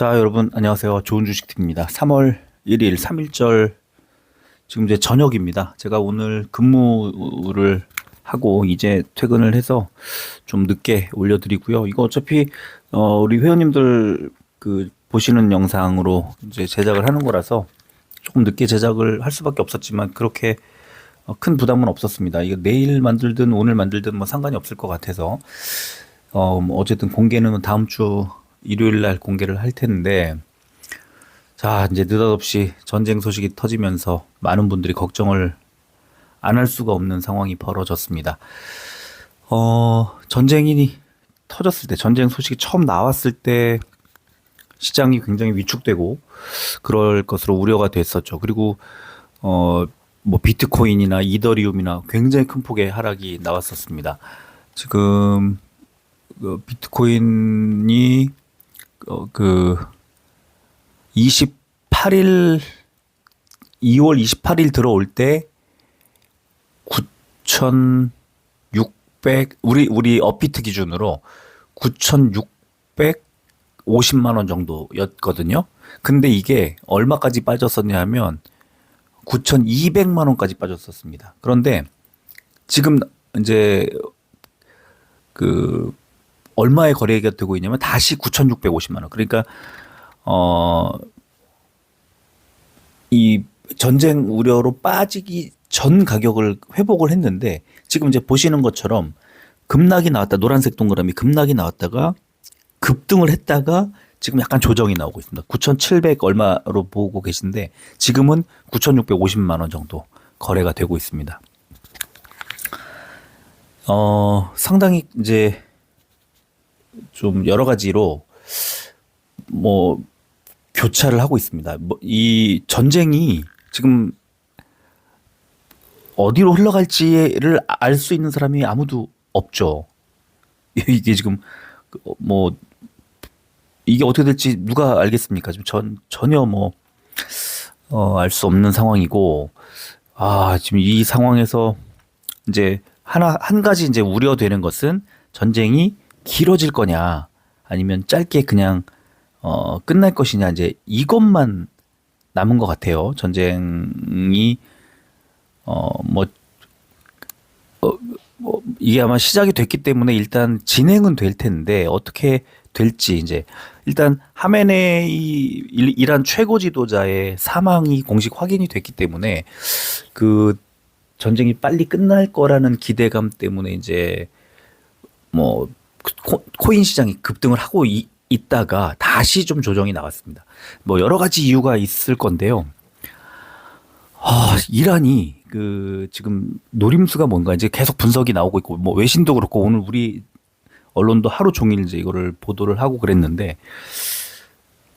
자, 여러분 안녕하세요. 좋은 주식TV입니다. 3월 1일 3일절 지금 이제 저녁입니다. 제가 오늘 근무를 하고 이제 퇴근을 해서 좀 늦게 올려드리고요. 이거 어차피 우리 회원님들 그 보시는 영상으로 이제 제작을 하는 거라서 조금 늦게 제작을 할 수밖에 없었지만 그렇게 큰 부담은 없었습니다. 이거 내일 만들든 오늘 만들든 뭐 상관이 없을 것 같아서 뭐 어쨌든 공개는 다음 주 일요일 날 공개를 할 텐데, 자, 이제 느닷없이 전쟁 소식이 터지면서 많은 분들이 걱정을 안 할 수가 없는 상황이 벌어졌습니다. 전쟁이 터졌을 때, 전쟁 소식이 처음 나왔을 때 시장이 굉장히 위축되고 그럴 것으로 우려가 됐었죠. 그리고 뭐 비트코인이나 이더리움이나 굉장히 큰 폭의 하락이 나왔었습니다. 지금 비트코인이 그 28일 2월 28일 들어올 때 9,600 우리 업비트 기준으로 9,650만 원 정도였거든요. 근데 이게 얼마까지 빠졌었냐 하면 9,200만 원까지 빠졌었습니다. 그런데 지금 이제 그 얼마의 거래가 되고 있냐면 다시 9,650만 원. 그러니까 이 전쟁 우려로 빠지기 전 가격을 회복을 했는데 지금 이제 보시는 것처럼 급락이 나왔다. 노란색 동그라미 급락이 나왔다가 급등을 했다가 지금 약간 조정이 나오고 있습니다. 9,700 얼마로 보고 계신데 지금은 9,650만 원 정도 거래가 되고 있습니다. 상당히 이제 좀 여러 가지로 뭐 교차를 하고 있습니다. 뭐 이 전쟁이 지금 어디로 흘러갈지를 알 수 있는 사람이 아무도 없죠. 이게 지금 뭐 이게 어떻게 될지 누가 알겠습니까? 지금 전혀 뭐 알 수 없는 상황이고, 지금 이 상황에서 이제 한 가지 이제 우려되는 것은 전쟁이 길어질 거냐 아니면 짧게 그냥 끝날 것이냐, 이제 이것만 남은 것 같아요. 전쟁이 이게 아마 시작이 됐기 때문에 일단 진행은 될 텐데 어떻게 될지, 이제 일단 하메네이 이란 최고 지도자의 사망이 공식 확인이 됐기 때문에 그 전쟁이 빨리 끝날 거라는 기대감 때문에 이제 뭐 코인 시장이 급등을 하고 있다가 다시 좀 조정이 나왔습니다. 뭐 여러 가지 이유가 있을 건데요. 이란이 그 지금 노림수가 뭔가 이제 계속 분석이 나오고 있고, 뭐 외신도 그렇고 오늘 우리 언론도 하루 종일 이제 이거를 보도를 하고 그랬는데,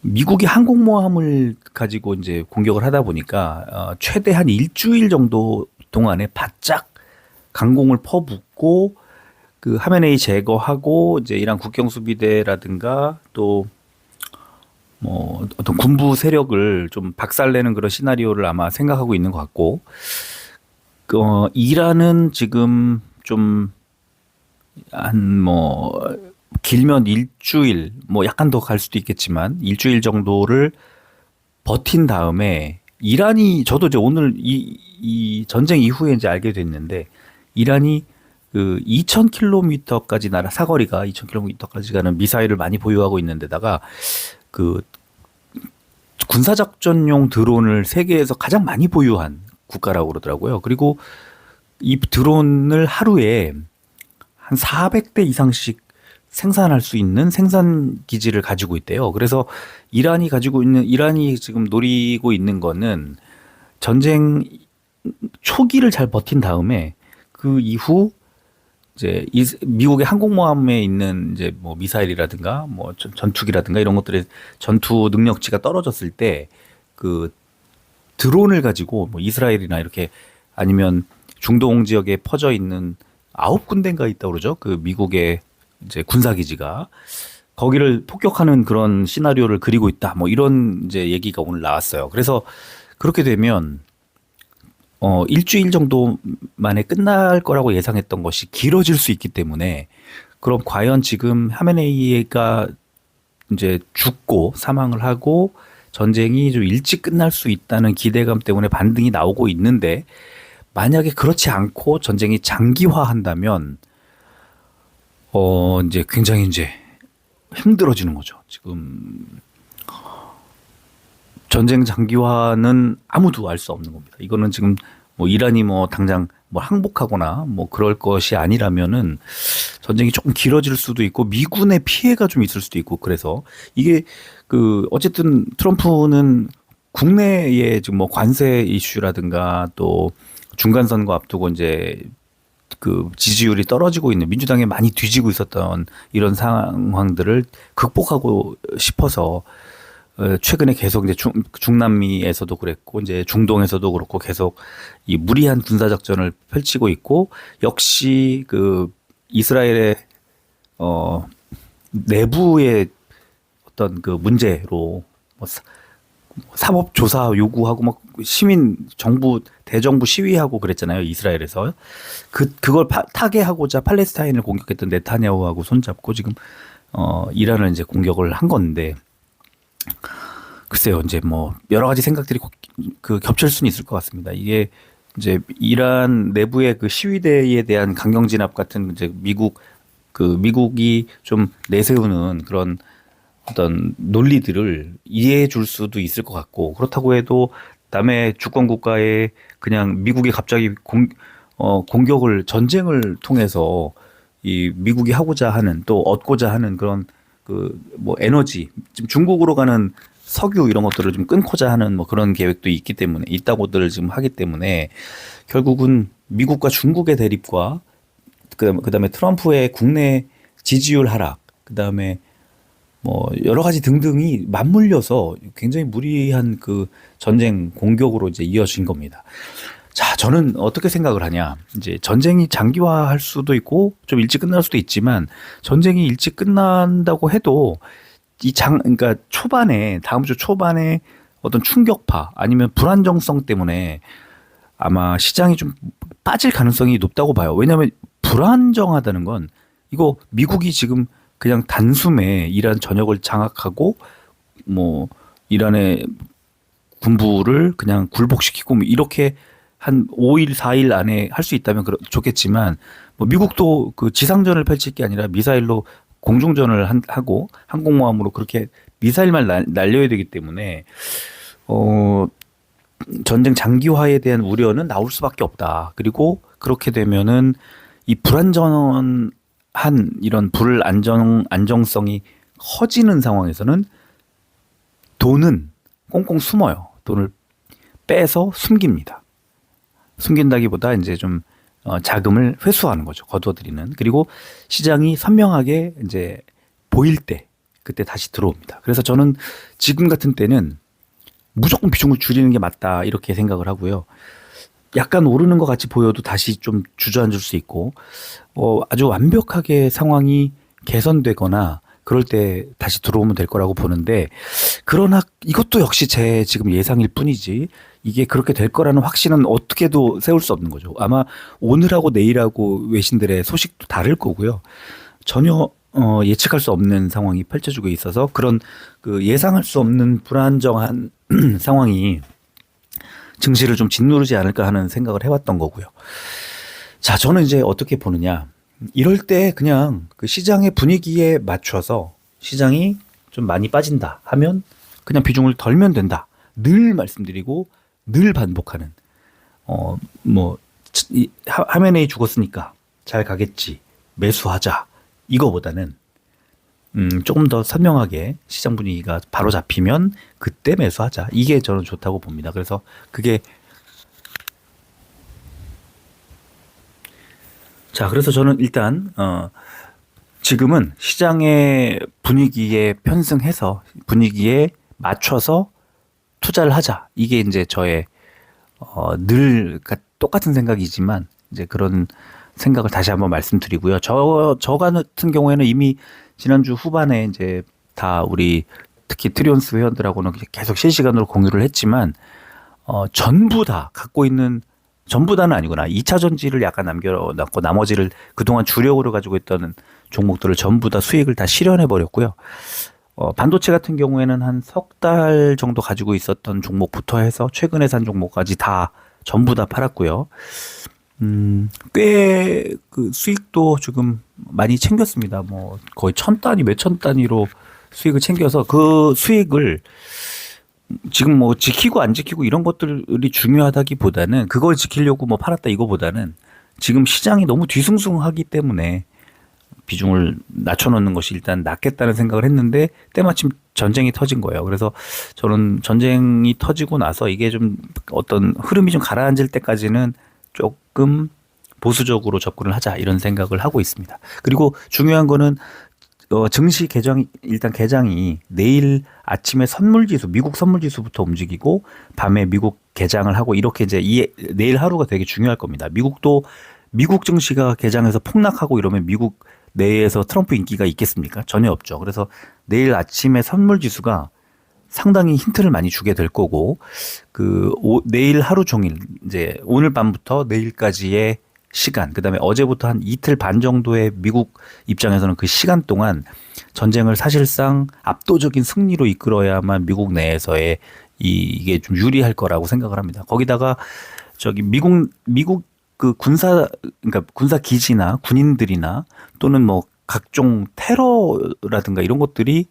미국이 항공모함을 가지고 이제 공격을 하다 보니까 최대 한 일주일 정도 동안에 바짝 강공을 퍼붓고 그 하메네이 제거하고 이제 이란 국경수비대라든가 또 뭐 어떤 군부 세력을 좀 박살내는 그런 시나리오를 아마 생각하고 있는 것 같고, 이란은 지금 좀 한 뭐 길면 일주일, 뭐 약간 더 갈 수도 있겠지만 일주일 정도를 버틴 다음에 이란이, 저도 이제 오늘 이 전쟁 이후에 이제 알게 됐는데, 이란이 그 2,000km까지 사거리가 2,000km까지 가는 미사일을 많이 보유하고 있는 데다가 그 군사작전용 드론을 세계에서 가장 많이 보유한 국가라고 그러더라고요. 그리고 이 드론을 하루에 한 400대 이상씩 생산할 수 있는 생산 기지를 가지고 있대요. 그래서 이란이 지금 노리고 있는 거는 전쟁 초기를 잘 버틴 다음에 그 이후 이제 미국의 항공모함에 있는 이제 뭐 미사일이라든가 뭐 전투기라든가 이런 것들의 전투 능력치가 떨어졌을 때 그 드론을 가지고 뭐 이스라엘이나 이렇게 아니면 중동 지역에 퍼져 있는 9군데인가 있다고 그러죠. 그 미국의 이제 군사기지가 거기를 폭격하는 그런 시나리오를 그리고 있다. 뭐 이런 이제 얘기가 오늘 나왔어요. 그래서 그렇게 되면 일주일 정도 만에 끝날 거라고 예상했던 것이 길어질 수 있기 때문에, 그럼 과연 지금 하메네이가 이제 죽고 사망을 하고 전쟁이 좀 일찍 끝날 수 있다는 기대감 때문에 반등이 나오고 있는데 만약에 그렇지 않고 전쟁이 장기화한다면 이제 굉장히 이제 힘들어지는 거죠. 지금 전쟁 장기화는 아무도 알 수 없는 겁니다. 이거는 지금 뭐 이란이 뭐 당장 뭐 항복하거나 뭐 그럴 것이 아니라면은 전쟁이 조금 길어질 수도 있고 미군의 피해가 좀 있을 수도 있고 그래서 이게 그 어쨌든 트럼프는 국내에 지금 뭐 관세 이슈라든가 또 중간 선거 앞두고 이제 그 지지율이 떨어지고 있는 민주당에 많이 뒤지고 있었던 이런 상황들을 극복하고 싶어서 최근에 계속 이제 중남미에서도 그랬고 이제 중동에서도 그렇고 계속 이 무리한 군사 작전을 펼치고 있고 역시 그 이스라엘의 내부의 어떤 그 문제로 뭐 사법 조사 요구하고 막 시민 정부 대정부 시위하고 그랬잖아요. 이스라엘에서 그걸 타개하고자 팔레스타인을 공격했던 네타냐후하고 손잡고 지금 이란을 이제 공격을 한 건데 글쎄요. 이제 뭐 여러 가지 생각들이 그 겹칠 수는 있을 것 같습니다. 이게 이제 이란 내부의 그 시위대에 대한 강경 진압 같은 이제 미국이 좀 내세우는 그런 어떤 논리들을 이해해 줄 수도 있을 것 같고 그렇다고 해도 남의 주권 국가에 그냥 미국이 갑자기 공격을 전쟁을 통해서 이 미국이 하고자 하는 또 얻고자 하는 그런 그 뭐 에너지 지금 중국으로 가는 석유 이런 것들을 좀 끊고자 하는 뭐 그런 계획도 있기 때문에 있다고들 지금 하기 때문에 결국은 미국과 중국의 대립과 그다음에 트럼프의 국내 지지율 하락 그다음에 뭐 여러 가지 등등이 맞물려서 굉장히 무리한 그 전쟁 공격으로 이제 이어진 겁니다. 자, 저는 어떻게 생각을 하냐. 이제 전쟁이 장기화할 수도 있고 좀 일찍 끝날 수도 있지만 전쟁이 일찍 끝난다고 해도 그러니까 다음 주 초반에 어떤 충격파 아니면 불안정성 때문에 아마 시장이 좀 빠질 가능성이 높다고 봐요. 왜냐하면 불안정하다는 건 이거 미국이 지금 그냥 단숨에 이란 전역을 장악하고 뭐 이란의 군부를 그냥 굴복시키고 뭐 이렇게 한 5일, 4일 안에 할 수 있다면 좋겠지만 뭐 미국도 그 지상전을 펼칠 게 아니라 미사일로 공중전을 하고 항공모함으로 그렇게 미사일만 날려야 되기 때문에 전쟁 장기화에 대한 우려는 나올 수밖에 없다. 그리고 그렇게 되면은 이 불안정한 이런 안정성이 커지는 상황에서는 돈은 꽁꽁 숨어요. 돈을 빼서 숨깁니다. 숨긴다기보다 이제 좀 자금을 회수하는 거죠. 거둬들이는. 그리고 시장이 선명하게 이제 보일 때 그때 다시 들어옵니다. 그래서 저는 지금 같은 때는 무조건 비중을 줄이는 게 맞다 이렇게 생각을 하고요. 약간 오르는 것 같이 보여도 다시 좀 주저앉을 수 있고 아주 완벽하게 상황이 개선되거나 그럴 때 다시 들어오면 될 거라고 보는데 그러나 이것도 역시 제 지금 예상일 뿐이지 이게 그렇게 될 거라는 확신은 어떻게도 세울 수 없는 거죠. 아마 오늘하고 내일하고 외신들의 소식도 다를 거고요. 전혀 예측할 수 없는 상황이 펼쳐지고 있어서 그런 그 예상할 수 없는 불안정한 상황이 증시를 좀 짓누르지 않을까 하는 생각을 해왔던 거고요. 자, 저는 이제 어떻게 보느냐. 이럴 때 그냥 그 시장의 분위기에 맞춰서 시장이 좀 많이 빠진다 하면 그냥 비중을 덜면 된다. 늘 말씀드리고 늘 반복하는 하메네이 죽었으니까 잘 가겠지. 매수하자. 이거보다는 조금 더 선명하게 시장 분위기가 바로 잡히면 그때 매수하자. 이게 저는 좋다고 봅니다. 그래서 그래서 저는 일단 지금은 시장의 분위기에 편승해서 분위기에 맞춰서 투자를 하자. 이게 이제 저의 늘 똑같은 생각이지만 이제 그런 생각을 다시 한번 말씀드리고요. 저 같은 경우에는 이미 지난주 후반에 이제 다 우리 특히 트리온스 회원들하고는 계속 실시간으로 공유를 했지만 전부 다 갖고 있는 전부 다는 아니구나. 2차 전지를 약간 남겨놨고 나머지를 그동안 주력으로 가지고 있던 종목들을 전부 다 수익을 다 실현해 버렸고요. 반도체 같은 경우에는 한 석 달 정도 가지고 있었던 종목부터 해서 최근에 산 종목까지 다 전부 다 팔았고요. 꽤 그 수익도 지금 많이 챙겼습니다. 뭐 거의 천 단위, 몇천 단위로 수익을 챙겨서 그 수익을 지금 뭐 지키고 안 지키고 이런 것들이 중요하다기보다는 그걸 지키려고 뭐 팔았다 이거보다는 지금 시장이 너무 뒤숭숭하기 때문에 비중을 낮춰놓는 것이 일단 낫겠다는 생각을 했는데 때마침 전쟁이 터진 거예요. 그래서 저는 전쟁이 터지고 나서 이게 좀 어떤 흐름이 좀 가라앉을 때까지는 조금 보수적으로 접근을 하자 이런 생각을 하고 있습니다. 그리고 중요한 거는 증시 개장 일단 개장이 내일 아침에 선물지수 미국 선물지수부터 움직이고 밤에 미국 개장을 하고 이렇게 이제 내일 하루가 되게 중요할 겁니다. 미국 증시가 개장해서 폭락하고 이러면 미국 내에서 트럼프 인기가 있겠습니까? 전혀 없죠. 그래서 내일 아침에 선물지수가 상당히 힌트를 많이 주게 될 거고 내일 하루 종일 이제 오늘 밤부터 내일까지의 시간, 그다음에 어제부터 한 이틀 반 정도의 미국 입장에서는 그 시간 동안 전쟁을 사실상 압도적인 승리로 이끌어야만 미국 내에서의 이게 좀 유리할 거라고 생각을 합니다. 거기다가 저기 미국 그 그러니까 군사 기지나 군인들이나 또는 뭐 각종 테러라든가 이런 것들이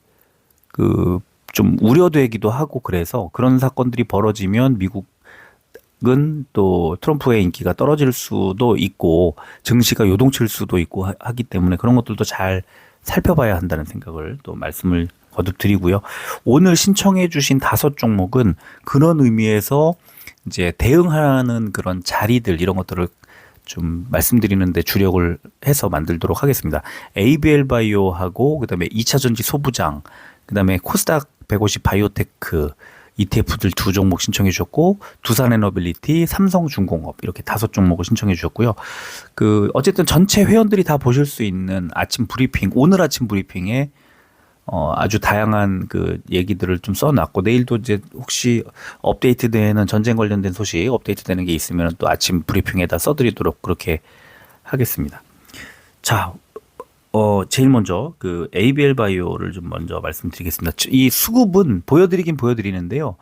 그 좀 우려되기도 하고 그래서 그런 사건들이 벌어지면 미국은 또 트럼프의 인기가 떨어질 수도 있고 증시가 요동칠 수도 있고 하기 때문에 그런 것들도 잘 살펴봐야 한다는 생각을 또 말씀을 거듭 드리고요. 오늘 신청해 주신 5종목은 그런 의미에서 이제 대응하는 그런 자리들 이런 것들을 좀 말씀드리는데 주력을 해서 만들도록 하겠습니다. ABL 바이오하고 그다음에 2차 전지 소부장, 그다음에 코스닥 150 바이오테크 ETF들 2종목 신청해 주셨고 두산에너빌리티, 삼성중공업 이렇게 5종목을 신청해 주셨고요. 어쨌든 전체 회원들이 다 보실 수 있는 아침 브리핑, 오늘 아침 브리핑에 아주 다양한 그 얘기들을 좀 써놨고 내일도 이제 혹시 업데이트되는 전쟁 관련된 소식 업데이트되는 게 있으면 또 아침 브리핑에다 써드리도록 그렇게 하겠습니다. 자, 제일 먼저 그 ABL 바이오를 좀 먼저 말씀드리겠습니다. 이 수급은 보여드리긴 보여드리는데요.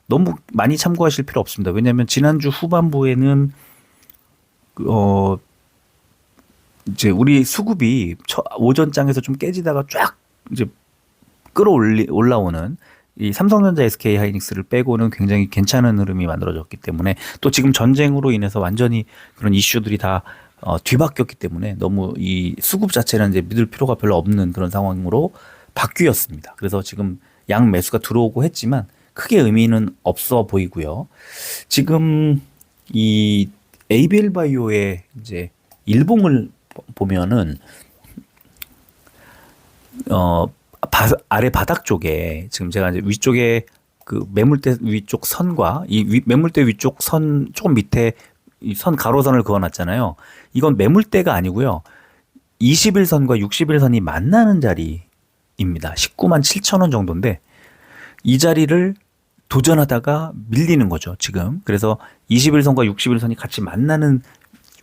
너무 많이 참고하실 필요 없습니다. 왜냐하면 지난주 후반부에는 이제 우리 수급이 오전장에서 좀 깨지다가 쫙 이제 올라오는 이 삼성전자 SK 하이닉스를 빼고는 굉장히 괜찮은 흐름이 만들어졌기 때문에 또 지금 전쟁으로 인해서 완전히 그런 이슈들이 다 뒤바뀌었기 때문에 너무 이 수급 자체는 이제 믿을 필요가 별로 없는 그런 상황으로 바뀌었습니다. 그래서 지금 양 매수가 들어오고 했지만 크게 의미는 없어 보이고요. 지금 이 ABL 바이오의 이제 일봉을 보면은 아래 바닥 쪽에 지금 제가 이제 위쪽에 그 매물대 위쪽 선과 매물대 위쪽 선 조금 밑에 이 선 가로선을 그어놨잖아요. 이건 매물대가 아니고요. 21선과 61선이 만나는 자리입니다. 19만 7천 원 정도인데 이 자리를 도전하다가 밀리는 거죠, 지금. 그래서 21선과 61선이 같이 만나는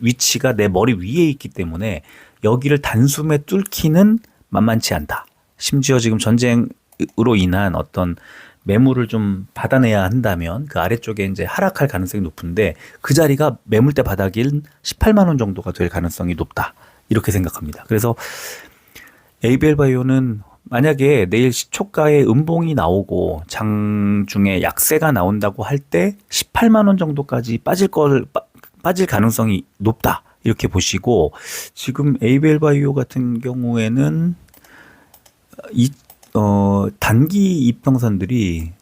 위치가 내 머리 위에 있기 때문에 여기를 단숨에 뚫기는 만만치 않다. 심지어 지금 전쟁으로 인한 어떤 매물을 좀 받아내야 한다면 그 아래쪽에 이제 하락할 가능성이 높은데 그 자리가 매물대 바닥인 18만 원 정도가 될 가능성이 높다. 이렇게 생각합니다. 그래서 ABL 바이오는 만약에 내일 시초가에 음봉이 나오고 장중에 약세가 나온다고 할 때 18만 원 정도까지 빠질 가능성이 높다. 이렇게 보시고 지금 ABL 바이오 같은 경우에는 단기 이평선들이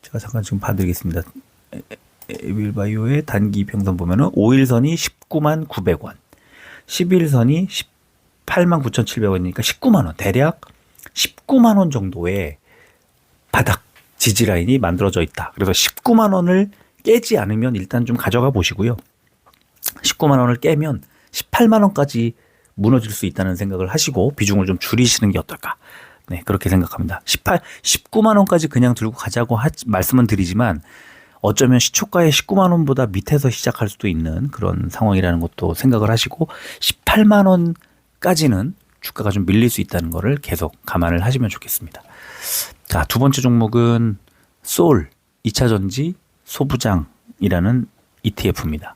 제가 잠깐 지금 봐드리겠습니다. ABL 바이오의 단기 이평선 보면은 5일선이 19만 900원, 11일선이 18만 9,700원이니까 19만 원, 대략 19만 원 정도의 바닥 지지 라인이 만들어져 있다. 그래서 19만 원을 깨지 않으면 일단 좀 가져가 보시고요. 19만 원을 깨면 18만 원까지 무너질 수 있다는 생각을 하시고 비중을 좀 줄이시는 게 어떨까? 네, 그렇게 생각합니다. 19만 원까지 그냥 들고 가자고 말씀은 드리지만 어쩌면 시초가의 19만 원보다 밑에서 시작할 수도 있는 그런 상황이라는 것도 생각을 하시고 18만 원까지는 주가가 좀 밀릴 수 있다는 거를 계속 감안을 하시면 좋겠습니다. 자, 두 번째 종목은 솔 2차전지 소부장이라는 ETF입니다.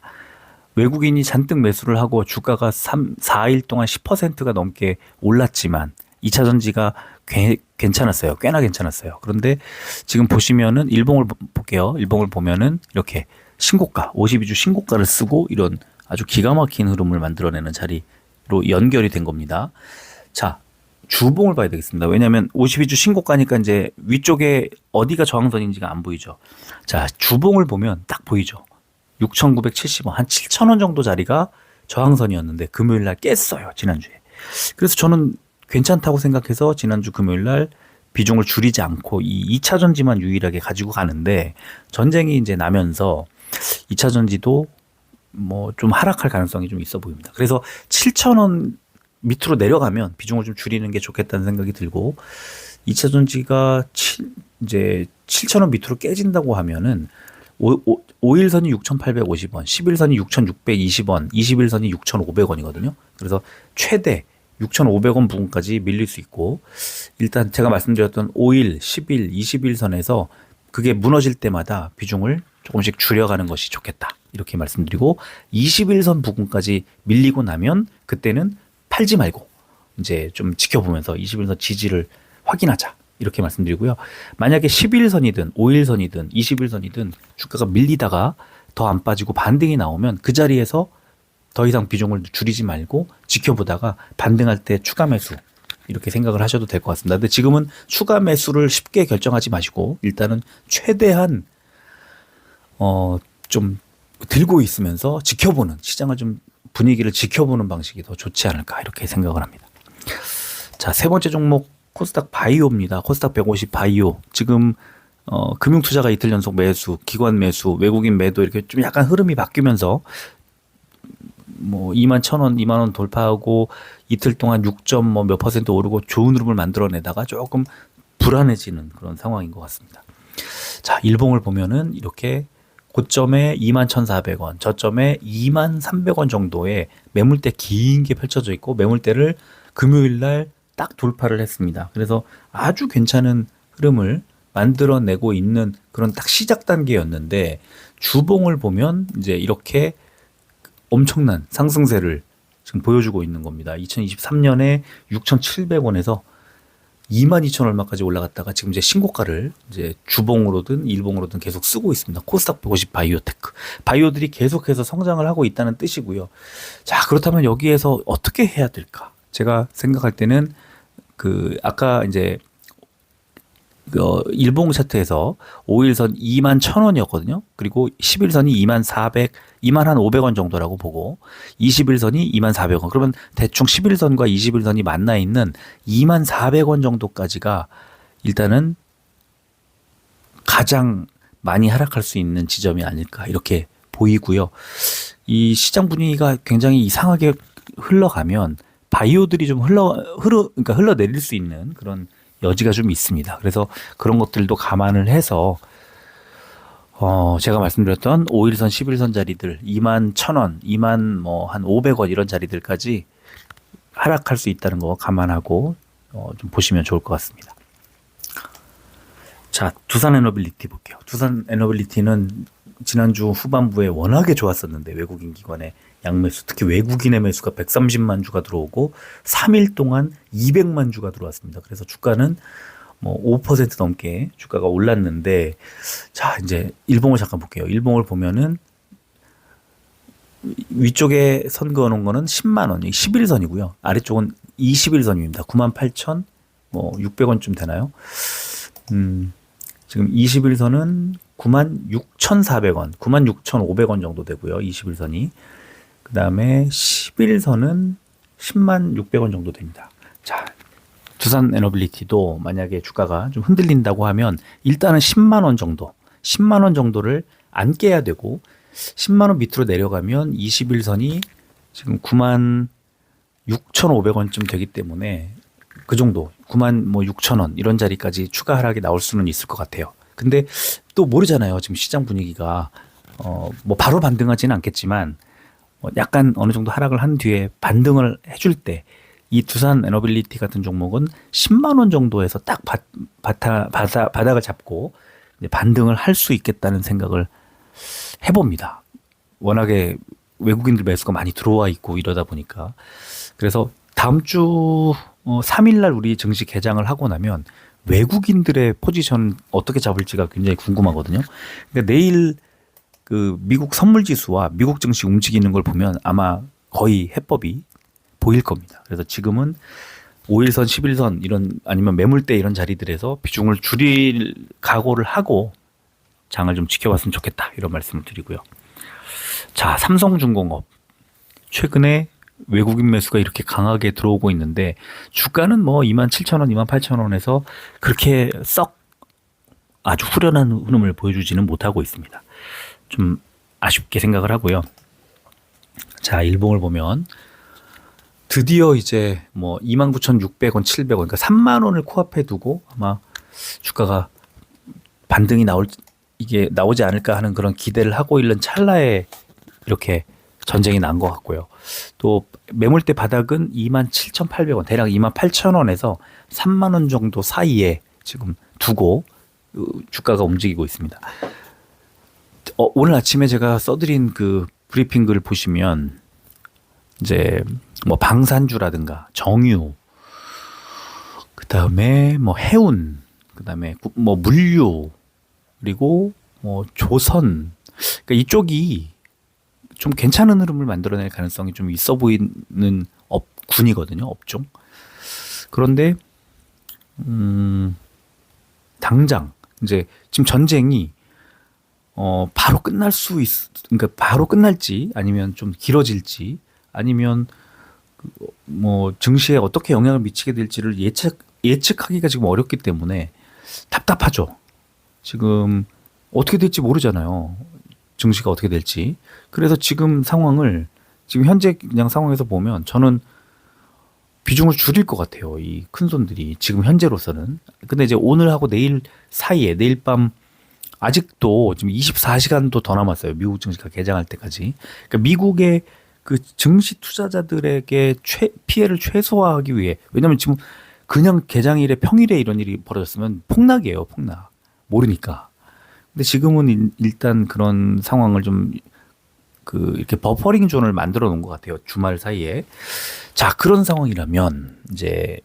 외국인이 잔뜩 매수를 하고 주가가 4일 동안 10%가 넘게 올랐지만 2차 전지가 괜찮았어요. 꽤나 괜찮았어요. 그런데 지금 보시면은 일봉을 볼게요. 일봉을 보면은 이렇게 신고가, 52주 신고가를 쓰고 이런 아주 기가 막힌 흐름을 만들어내는 자리로 연결이 된 겁니다. 자, 주봉을 봐야 되겠습니다. 왜냐하면 52주 신고가니까 이제 위쪽에 어디가 저항선인지가 안 보이죠. 자, 주봉을 보면 딱 보이죠. 6,970원, 한 7,000원 정도 자리가 저항선이었는데 금요일 날 깼어요, 지난주에. 그래서 저는 괜찮다고 생각해서 지난주 금요일 날 비중을 줄이지 않고 이 2차 전지만 유일하게 가지고 가는데 전쟁이 이제 나면서 2차 전지도 뭐 좀 하락할 가능성이 좀 있어 보입니다. 그래서 7,000원 밑으로 내려가면 비중을 좀 줄이는 게 좋겠다는 생각이 들고 2차 전지가 이제 7,000원 밑으로 깨진다고 하면은 5일선이 6,850원, 10일선이 6,620원, 20일선이 6,500원이거든요. 그래서 최대 6,500원 부근까지 밀릴 수 있고 일단 제가 말씀드렸던 5일, 10일, 20일선에서 그게 무너질 때마다 비중을 조금씩 줄여가는 것이 좋겠다. 이렇게 말씀드리고 21선 부근까지 밀리고 나면 그때는 팔지 말고 이제 좀 지켜보면서 21선 지지를 확인하자. 이렇게 말씀드리고요. 만약에 11선이든 5일선이든 20일선이든 주가가 밀리다가 더 안 빠지고 반등이 나오면 그 자리에서 더 이상 비중을 줄이지 말고 지켜보다가 반등할 때 추가 매수 이렇게 생각을 하셔도 될 것 같습니다. 근데 지금은 추가 매수를 쉽게 결정하지 마시고 일단은 최대한 좀 들고 있으면서 지켜보는 시장을 좀 분위기를 지켜보는 방식이 더 좋지 않을까 이렇게 생각을 합니다. 자, 세 번째 종목 코스닥 바이오입니다. 코스닥 150 바이오. 지금 금융투자가 이틀 연속 매수, 기관 매수, 외국인 매도 이렇게 좀 약간 흐름이 바뀌면서 뭐 21,000원, 2만원 돌파하고 이틀 동안 6점 뭐 몇 퍼센트 오르고 좋은 흐름을 만들어내다가 조금 불안해지는 그런 상황인 것 같습니다. 자, 일봉을 보면은 이렇게 고점에 21,400원, 저점에 23,300원 정도의 매물대 긴 게 펼쳐져 있고 매물대를 금요일 날 딱 돌파를 했습니다. 그래서 아주 괜찮은 흐름을 만들어내고 있는 그런 딱 시작 단계였는데 주봉을 보면 이제 이렇게 엄청난 상승세를 지금 보여주고 있는 겁니다. 2023년에 6,700원에서 22,000 얼마까지 올라갔다가 지금 이제 신고가를 이제 주봉으로든 일봉으로든 계속 쓰고 있습니다. 코스닥 150 바이오테크. 바이오들이 계속해서 성장을 하고 있다는 뜻이고요. 자, 그렇다면 여기에서 어떻게 해야 될까? 제가 생각할 때는 아까 이제 일봉 차트에서 5일선 21,000원이었거든요. 그리고 10일선이 21,500원 정도라고 보고 20일선이 21,400원. 그러면 대충 11선과 20일선이 만나 있는 21,400원 정도까지가 일단은 가장 많이 하락할 수 있는 지점이 아닐까 이렇게 보이고요. 이 시장 분위기가 굉장히 이상하게 흘러가면 바이오들이 좀 그러니까 흘러내릴 수 있는 그런 여지가 좀 있습니다. 그래서 그런 것들도 감안을 해서 제가 말씀드렸던 5일선, 11선 자리들 21,000원, 500원 이런 자리들까지 하락할 수 있다는 거 감안하고 좀 보시면 좋을 것 같습니다. 자, 두산에너빌리티 볼게요. 두산에너빌리티는 지난주 후반부에 워낙에 좋았었는데 외국인 기관의 양매수, 특히 외국인의 매수가 130만 주가 들어오고 3일 동안 200만 주가 들어왔습니다. 그래서 주가는 뭐 5% 넘게 주가가 올랐는데 자, 이제 일봉을 잠깐 볼게요. 일봉을 보면은 위쪽에 선 그어 놓은 거는 10만 원, 11선이고요. 아래쪽은 21선입니다. 98,600원쯤 되나요? 지금 21선은 96,400원, 96,500원 정도 되고요. 21선이. 그 다음에 11선은 106,000원 정도 됩니다. 자, 두산에너빌리티도 만약에 주가가 좀 흔들린다고 하면 일단은 10만 원 정도, 10만 원 정도를 안 깨야 되고 10만 원 밑으로 내려가면 21선이 지금 96,500원쯤 되기 때문에 그 정도 96,000원 이런 자리까지 추가 하락이 나올 수는 있을 것 같아요. 근데 또 모르잖아요. 지금 시장 분위기가 뭐 바로 반등하지는 않겠지만 약간 어느 정도 하락을 한 뒤에 반등을 해줄 때 이 두산 에너빌리티 같은 종목은 10만 원 정도에서 딱 바닥을 잡고 이제 반등을 할 수 있겠다는 생각을 해봅니다. 워낙에 외국인들 매수가 많이 들어와 있고 이러다 보니까. 그래서 다음 주 3일 날 우리 증시 개장을 하고 나면 외국인들의 포지션 어떻게 잡을지가 굉장히 궁금하거든요. 그러니까 내일 그 미국 선물 지수와 미국 증시 움직이는 걸 보면 아마 거의 해법이 보일 겁니다. 그래서 지금은 5일선, 11선 이런 아니면 매물대 이런 자리들에서 비중을 줄일 각오를 하고 장을 좀 지켜봤으면 좋겠다 이런 말씀을 드리고요. 자, 삼성중공업 최근에 외국인 매수가 이렇게 강하게 들어오고 있는데 주가는 뭐 27,000원, 28,000원에서 그렇게 썩 아주 후련한 흐름을 보여주지는 못하고 있습니다. 좀 아쉽게 생각을 하고요. 자, 일봉을 보면 드디어 이제 뭐 29,600원, 700원, 그러니까 3만 원을 코앞에 두고 아마 주가가 반등이 이게 나오지 않을까 하는 그런 기대를 하고 있는 찰나에 이렇게 전쟁이 난 것 같고요. 또 매물대 바닥은 27,800원, 대략 28,000원에서 3만 원 정도 사이에 지금 두고 주가가 움직이고 있습니다. 오늘 아침에 제가 써드린 그 브리핑 글 보시면 이제 뭐 방산주라든가 정유, 그 다음에 뭐 해운, 그 다음에 뭐 물류, 그리고 뭐 조선, 그러니까 이쪽이 좀 괜찮은 흐름을 만들어낼 가능성이 좀 있어 보이는 군이거든요, 업종. 그런데 당장 이제 지금 전쟁이 바로 끝날 그러니까 바로 끝날지 아니면 좀 길어질지 아니면 뭐 증시에 어떻게 영향을 미치게 될지를 예측하기가 지금 어렵기 때문에 답답하죠. 지금 어떻게 될지 모르잖아요. 증시가 어떻게 될지. 그래서 지금 상황을 지금 현재 그냥 상황에서 보면 저는 비중을 줄일 것 같아요. 이 큰 손들이 지금 현재로서는. 근데 이제 오늘하고 내일 사이에 내일 밤 아직도 지금 24시간도 더 남았어요. 미국 증시가 개장할 때까지. 그러니까 미국의 그 증시 투자자들에게 피해를 최소화하기 위해, 왜냐면 지금 그냥 개장일에 평일에 이런 일이 벌어졌으면 폭락이에요, 폭락. 모르니까. 근데 지금은 일단 그런 상황을 좀 이렇게 버퍼링 존을 만들어 놓은 것 같아요. 주말 사이에. 자, 그런 상황이라면 이제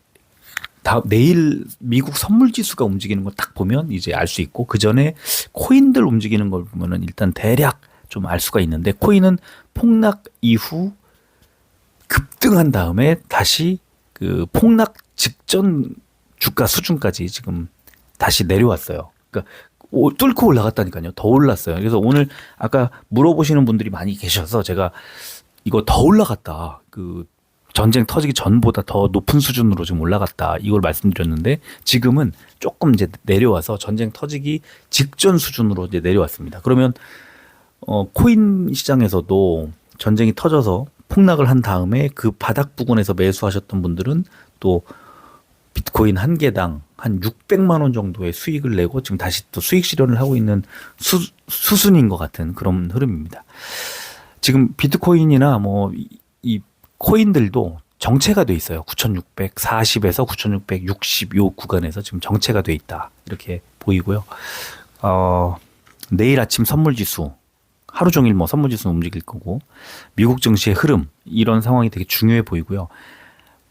내일 미국 선물 지수가 움직이는 걸 딱 보면 이제 알 수 있고, 그 전에 코인들 움직이는 걸 보면은 일단 대략 좀 알 수가 있는데, 코인은 폭락 이후 급등한 다음에 다시 그 폭락 직전 주가 수준까지 지금 다시 내려왔어요. 그러니까 뚫고 올라갔다니까요. 더 올랐어요. 그래서 오늘 아까 물어보시는 분들이 많이 계셔서 제가 이거 더 올라갔다. 그 전쟁 터지기 전보다 더 높은 수준으로 지금 올라갔다. 이걸 말씀드렸는데 지금은 조금 이제 내려와서 전쟁 터지기 직전 수준으로 이제 내려왔습니다. 그러면 코인 시장에서도 전쟁이 터져서 폭락을 한 다음에 그 바닥 부근에서 매수하셨던 분들은 또 비트코인 한 개당 한 600만 원 정도의 수익을 내고 지금 다시 또 수익 실현을 하고 있는 수순인 것 같은 그런 흐름입니다. 지금 비트코인이나 뭐 이 코인들도 정체가 돼 있어요. 9,640에서 9,660 요 구간에서 지금 정체가 돼 있다. 이렇게 보이고요. 내일 아침 선물 지수 하루 종일 뭐 선물 지수는 움직일 거고, 미국 증시의 흐름 이런 상황이 되게 중요해 보이고요.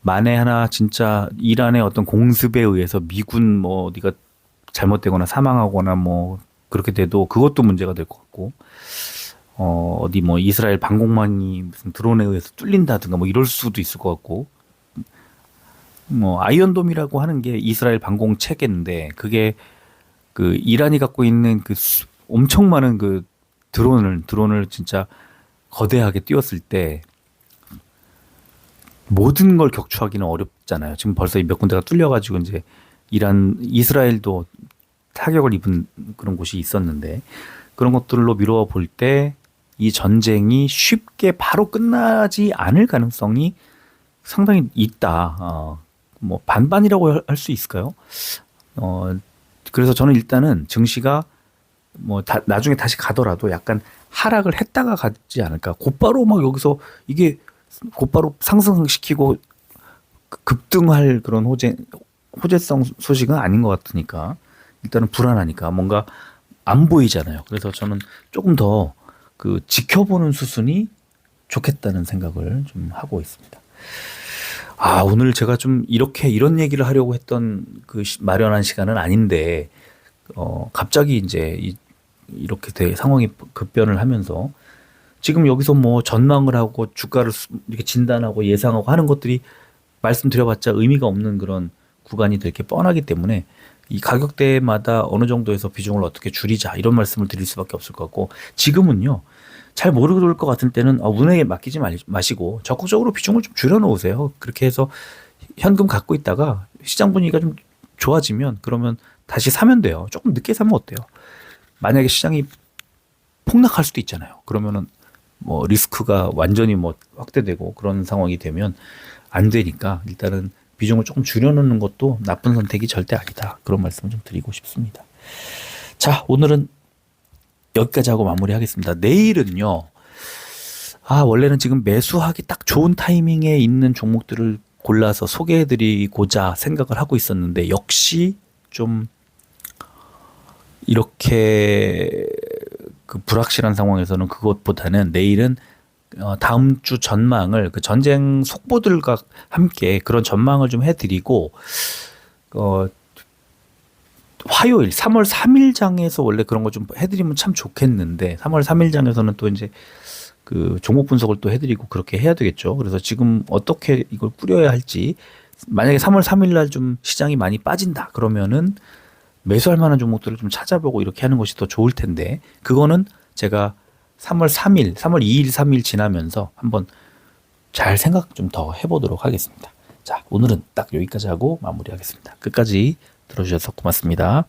만에 하나 진짜 이란의 어떤 공습에 의해서 미군 뭐 어디가 잘못되거나 사망하거나 뭐 그렇게 돼도 그것도 문제가 될 것 같고, 어디 뭐 이스라엘 방공망이 무슨 드론에 의해서 뚫린다든가 뭐 이럴 수도 있을 것 같고, 뭐 아이언돔이라고 하는 게 이스라엘 방공 체계인데 그게 그 이란이 갖고 있는 그 엄청 많은 그 드론을 진짜 거대하게 띄웠을 때 모든 걸 격추하기는 어렵잖아요. 지금 벌써 몇 군데가 뚫려가지고 이제 이스라엘도 타격을 입은 그런 곳이 있었는데, 그런 것들로 미루어 볼 때 이 전쟁이 쉽게 바로 끝나지 않을 가능성이 상당히 있다. 뭐 반반이라고 할 수 있을까요? 그래서 저는 일단은 증시가 뭐 나중에 다시 가더라도 약간 하락을 했다가 가지 않을까. 곧바로 막 여기서 이게 곧바로 상승시키고 급등할 그런 호재성 소식은 아닌 것 같으니까 일단은 불안하니까 뭔가 안 보이잖아요. 그래서 저는 조금 더 그 지켜보는 수순이 좋겠다는 생각을 좀 하고 있습니다. 아, 오늘 제가 좀 이런 얘기를 하려고 했던 마련한 시간은 아닌데, 갑자기 이제 이렇게 상황이 급변을 하면서 지금 여기서 뭐 전망을 하고 주가를 이렇게 진단하고 예상하고 하는 것들이 말씀드려봤자 의미가 없는 그런 구간이 되게 뻔하기 때문에 이 가격대마다 어느 정도에서 비중을 어떻게 줄이자 이런 말씀을 드릴 수밖에 없을 것 같고 지금은요 잘 모를 것 같을 때는 운에 맡기지 마시고 적극적으로 비중을 좀 줄여놓으세요. 그렇게 해서 현금 갖고 있다가 시장 분위기가 좀 좋아지면 그러면 다시 사면 돼요. 조금 늦게 사면 어때요? 만약에 시장이 폭락할 수도 있잖아요. 그러면은 뭐 리스크가 완전히 뭐 확대되고 그런 상황이 되면 안 되니까 일단은 비중을 조금 줄여놓는 것도 나쁜 선택이 절대 아니다. 그런 말씀을 좀 드리고 싶습니다. 자, 오늘은 여기까지 하고 마무리하겠습니다. 내일은요. 원래는 지금 매수하기 딱 좋은 타이밍에 있는 종목들을 골라서 소개해드리고자 생각을 하고 있었는데 역시 좀 이렇게 그 불확실한 상황에서는 그것보다는 내일은 다음 주 전망을 그 전쟁 속보들과 함께 그런 전망을 좀 해드리고 화요일 3월 3일장에서 원래 그런 거 좀 해드리면 참 좋겠는데 3월 3일장에서는 또 이제 그 종목 분석을 또 해드리고 그렇게 해야 되겠죠. 그래서 지금 어떻게 이걸 꾸려야 할지 만약에 3월 3일날 좀 시장이 많이 빠진다 그러면은 매수할 만한 종목들을 좀 찾아보고 이렇게 하는 것이 더 좋을 텐데 그거는 제가 3월 3일, 3월 2일, 3일 지나면서 한번 잘 생각 좀 더 해보도록 하겠습니다. 자, 오늘은 딱 여기까지 하고 마무리하겠습니다. 끝까지 들어주셔서 고맙습니다.